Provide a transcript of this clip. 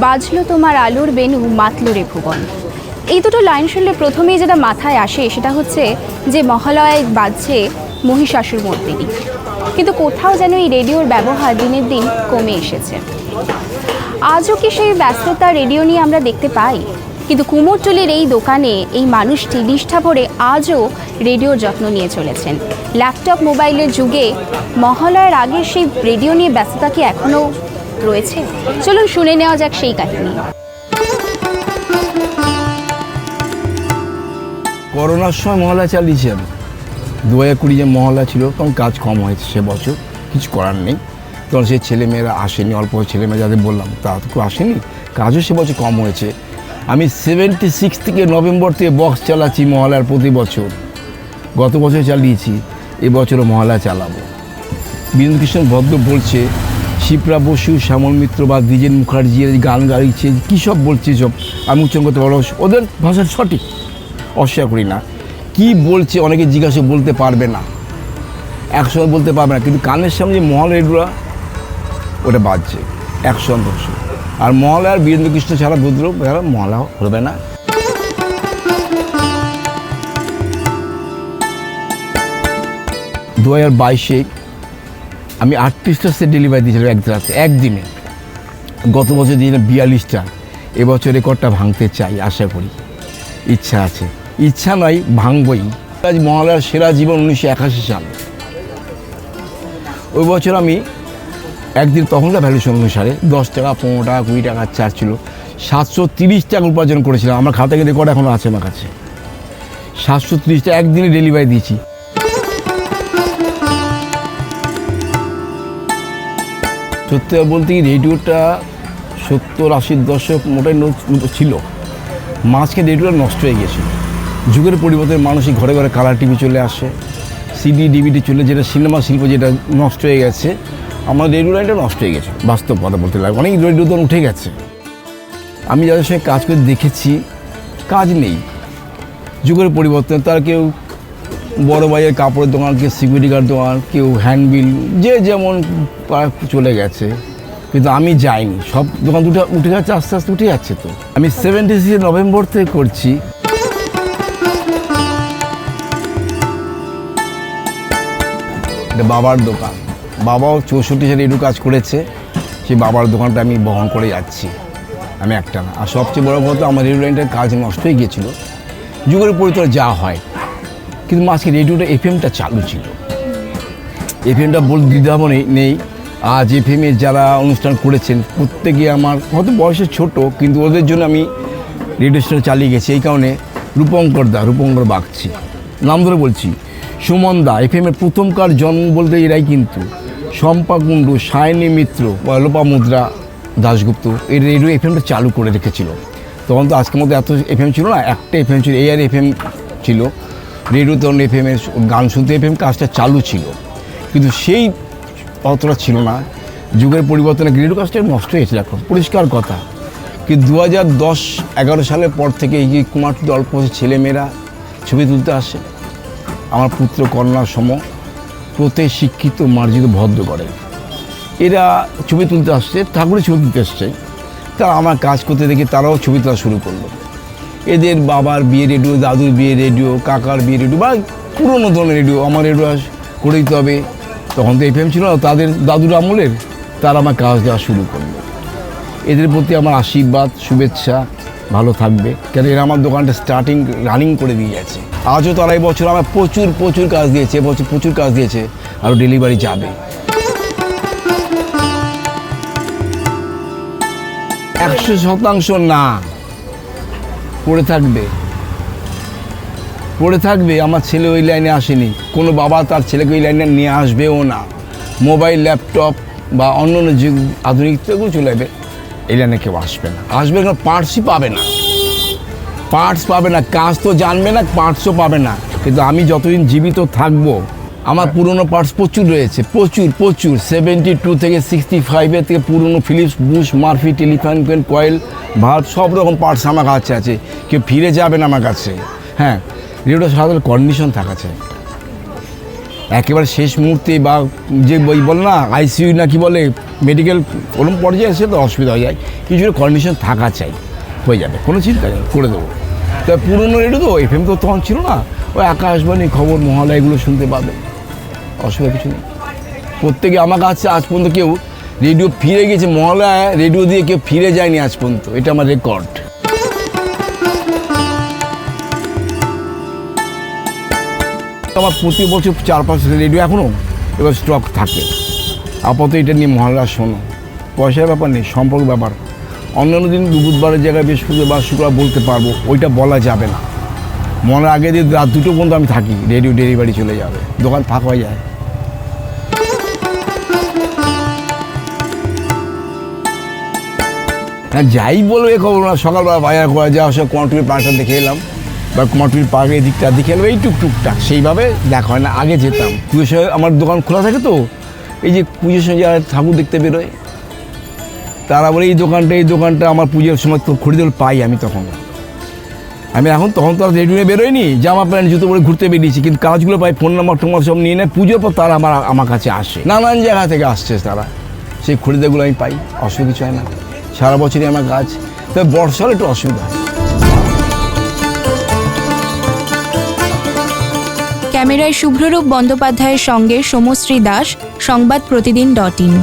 বাজলো তোমার আলোর বেনু মাতলো রে ভুবন। এই দুটো লাইন শুনলে প্রথমেই যেটা মাথায় আসে সেটা হচ্ছে যে মহালয়ায় বাজছে মহিষাসুর মর্দিনী। কিন্তু কোথাও যেন এই রেডিওর ব্যবহার দিনের দিন কমে এসেছে। আজও কি সেই ব্যস্ততা রেডিও নিয়ে আমরা দেখতে পাই? কিন্তু কুমোরটুলির এই দোকানে এই মানুষটি নিষ্ঠা ভরে আজও রেডিওর যত্ন নিয়ে চলেছেন। ল্যাপটপ মোবাইলের যুগে মহালয়ার আগে সেই রেডিও নিয়ে ব্যস্ততা কি এখনও রয়েছে? চলুন শুনে নেওয়া যাক সেই কাহিনী। করোনার সময় মহল্লা চালিয়েছি আমি। 2020 যে মহল্লা ছিল তখন কাজ কম হয়েছে, সে বছর কিছু করার নেই। তখন সেই ছেলেমেয়েরা আসেনি, অল্প ছেলেমেয়েরা যাদের বললাম তারা তো আসেনি, কাজও সে বছর কম হয়েছে। আমি 76 থেকে নভেম্বর থেকে বক্স চালাচ্ছি মহল্লার প্রতি বছর। গত বছর চালিয়েছি, এবছরও মহল্লা চালাবো। বীরেন্দ্রকৃষ্ণ ভদ্র বলছে শিপ্রা বসু, শ্যামল মিত্র বা দ্বিজেন মুখার্জি গান গাইছে, কী সব বলছে সব আমি উচ্চারণ করতে পারবো, ওদের ভাষা সঠিক, অস্বীকার করি না। কি বলছে অনেকে জিজ্ঞাসা বলতে পারবে না, একসঙ্গে বলতে পারবে না, কিন্তু কানের সামনে যে মহল রেডিওরা ওটা বাজছে 100%। আর মহলা আর বীরেন্দ্রকৃষ্ণ ছাড়া ভদ্র মহলা হবে না। দু 2022-এ আমি 38টা সেট ডেলিভারি দিয়েছিলাম একদিনে। গত বছর দিয়েছিলাম 42টা। এবছর রেকর্ডটা ভাঙতে চাই, আশা করি, ইচ্ছা আছে, ইচ্ছা নয় ভাঙবই। আজ মহলার সেরা জীবন 1981 সাল। ওই বছর আমি একদিন তখনকার ভ্যালুয়েশন অনুসারে 10 টাকা, 15 টাকা, 20 টাকার চার্জ ছিল, 730 টাকা উপার্জন করেছিলাম। আমার খাতা থেকে রেকর্ড এখনও আছে আমার কাছে। 730 টাকা একদিনে ডেলিভারি দিয়েছি। সত্যি বলতে কি, রেডিওটা 70-80 দশক মোটাই ছিল, মাঝখানে রেডিওটা নষ্ট হয়ে গেছিল। যুগের পরিবর্তনে মানুষই ঘরে ঘরে কালার টিভি চলে আসে, সিডি ডিভিডি চলে, যেটা সিনেমা শিল্প যেটা নষ্ট হয়ে গেছে, আমার রেডিও লাইনটা নষ্ট হয়ে গেছে। বাস্তব কথা বলতে লাগে, অনেক রেডিও তো উঠে গেছে। আমি যাদের সঙ্গে কাজ করে দেখেছি, কাজ নেই, যুগের পরিবর্তন। তার কেউ বড় ভাইয়ের কাপড়ের দোকান, কেউ সিকিউরিটি গার্ড দোকান, কেউ হ্যান্ডবিল, যে যেমন চলে গেছে। কিন্তু আমি যাইনি, সব দোকান দুটো উঠে গেছে, আস্তে আস্তে উঠে যাচ্ছে। তো আমি 76 নভেম্বর থেকে করছি। এটা বাবার দোকান, বাবাও 64 সালে রেডিও কাজ করেছে, সেই বাবার দোকানটা আমি বহন করে যাচ্ছি, আমি একটা না। আর সবচেয়ে বড় কথা, আমার রেডিও লাইনটার কাজ নষ্ট হয়ে গিয়েছিলো, যুগের পরিবর্তনে যা হয়। কিন্তু মাঝকে রেডিওটা এফএমটা চালু ছিল, এফএমটা বলতে দ্বিধাবোধ নেই। আজ এফএমে যারা অনুষ্ঠান করেছেন প্রত্যেকে আমার হয়তো বয়সে ছোট, কিন্তু ওদের জন্য আমি রেডিও স্টেশন চালিয়ে গেছি। এই কারণে রূপঙ্কর বাগচি নাম ধরে বলছি, সুমন দা, এফএমের প্রথমকার জন্ম বলতে এরাই কিন্তু, শম্পা কুণ্ডু, সায়নী মিত্র, লোপামুদ্রা দাশগুপ্ত এই রেডিও এফএমটা চালু করে রেখেছিল। তখন তো আজকের মধ্যে এত এফএম ছিল না, একটা এফএম ছিল, এআর এফএম ছিল। রেডিও তখন এফএমের গান শুনতে এফএম কাজটা চালু ছিল, কিন্তু সেই অতটা ছিল না। যুগের পরিবর্তনে রেডিও কাজটা নষ্ট হয়েছিল, এখন পরিষ্কার কথা। কিন্তু 2010-11 সালের পর থেকে এই যে কুমারটুলি অল্প ছেলেমেয়েরা ছবি তুলতে আসে, আমার পুত্র কন্যার সম প্রত্যেক শিক্ষিত মার্জিত ভদ্র করে, এরা ছবি তুলতে আসছে, ঠাকুরের ছবি তুলতে আসছে। তারা আমার কাজ করতে দেখে তারাও ছবি তোলা শুরু করলো। এদের বাবার বিয়ে রেডিও, দাদুর বিয়ে রেডিও, কাকার বিয়ে রেডিও বা পুরোনো ধরনের রেডিও, আমার রেডিও করে দিতে হবে। তখন তো এফএম ছিল না, তাদের দাদুর আমলের, তারা আমার কাজ দেওয়া শুরু করলো। এদের প্রতি আমার আশীর্বাদ, শুভেচ্ছা, ভালো থাকবে, কেন এরা আমার দোকানটা রানিং করে দিয়ে গেছে। আজও তারা এই বছর আমার প্রচুর কাজ দিয়েছে, এবছর প্রচুর কাজ দিয়েছে, আরও ডেলিভারি যাবে। 100% না, পড়ে থাকবে। আমার ছেলে ওই লাইনে আসেনি, কোনো বাবা তার ছেলেকে ওই লাইনে নিয়ে আসবেও না। মোবাইল, ল্যাপটপ বা অন্য যুগ আধুনিকতাগুলো চলে যাবে, এই লাইনে কেউ আসবে না। কারণ পার্টস পাবে না, কাজ তো জানবে না, পার্টসও পাবে না। কিন্তু আমি যতদিন জীবিত থাকবো, আমার পুরনো পার্টস প্রচুর রয়েছে, প্রচুর 72 থেকে 65 থেকে পুরনো Philips, Bush, Murphy, telephone, coil, valve, সব রকম পার্টস আমার কাছে আছে। কেউ ফিরে যাবে না আমার কাছে। হ্যাঁ, রেডিওটা সাধারণত কন্ডিশন থাকা চাই, একেবারে শেষ মুহূর্তে বা যে বই বলে না আইসিইউ না কি বলে মেডিকেল ওরকম পর্যায়ে এসে তো অসুবিধা হয়ে যায়, কিছু কন্ডিশন থাকা চাই, হয়ে যাবে, কোনো চিন্তা নেই, করে দেবো। তা পুরনো রেডিও তো এফএম তো তখন ছিল না, ওই আকাশবাণী খবর মহালয়া এগুলো শুনতে পাবে, অসুবিধা কিছু নেই। প্রত্যেকে আমার কাছে আজ পর্যন্ত কেউ রেডিও ফিরে গেছে, মহালয়ায় রেডিও দিয়ে কেউ ফিরে যায়নি আজ পর্যন্ত, এটা আমার রেকর্ড। আমার প্রতি বছর 4-5 রেডিও এখনও এবার স্টক থাকে। আপাতত এটা নিয়ে মহালয়া শোনো, পয়সার ব্যাপার নেই, সম্পর্ক ব্যাপার। অন্যান্য দিন বুধবারের জায়গায় বৃহস্পতিবার শুক্রবার বলতে পারবো, ওইটা বলা যাবে না। মনে আগে দিয়ে রাত 2টো পর্যন্ত আমি থাকি, রেডিও ডেলিভারি চলে যাবে, দোকান ফাঁকা হয়ে যায়। হ্যাঁ যাই বলবো এ খবর না, সকালবেলা বাজার করা যাওয়া সব কুমারটুলির পার্কটা দেখে এলাম, বা কুমারটুলির পার্কের দিকটা দেখে এলাম, এই টুকটুকটাক, সেইভাবে দেখা হয় না। আগে যেতাম, পুজোর সময় আমার দোকান খোলা থাকে তো, এই যে পুজোর সময় যারা ঠাকুর দেখতে বেরোয় তারা বলে এই দোকানটা আমার পুজোর সময় তো খরিদ্দার পাই আমি তখন। আমি তখন তো আর রেডিও নিয়ে বেরোয়নি, জামা প্যান্ট জুতো পরে ঘুরতে বেরিয়েছি, কিন্তু কাজগুলো পাই, ফোন নাম্বার টোম্বার সব নিয়ে নেয়, পুজোর পর তারা আমার কাছে আসে, নানান জায়গা থেকে আসছে তারা, সেই খরিদ্দারগুলো আমি পাই, অসুবিধা কিছু হয় না, সারা বছরই আমার কাজ। তবে বর্ষার একটু অসুবিধা হয়। ক্যামেরায় শুভ্ররূপ বন্দ্যোপাধ্যায়ের সঙ্গে সোমশ্রী দাস, সংবাদ প্রতিদিন.in।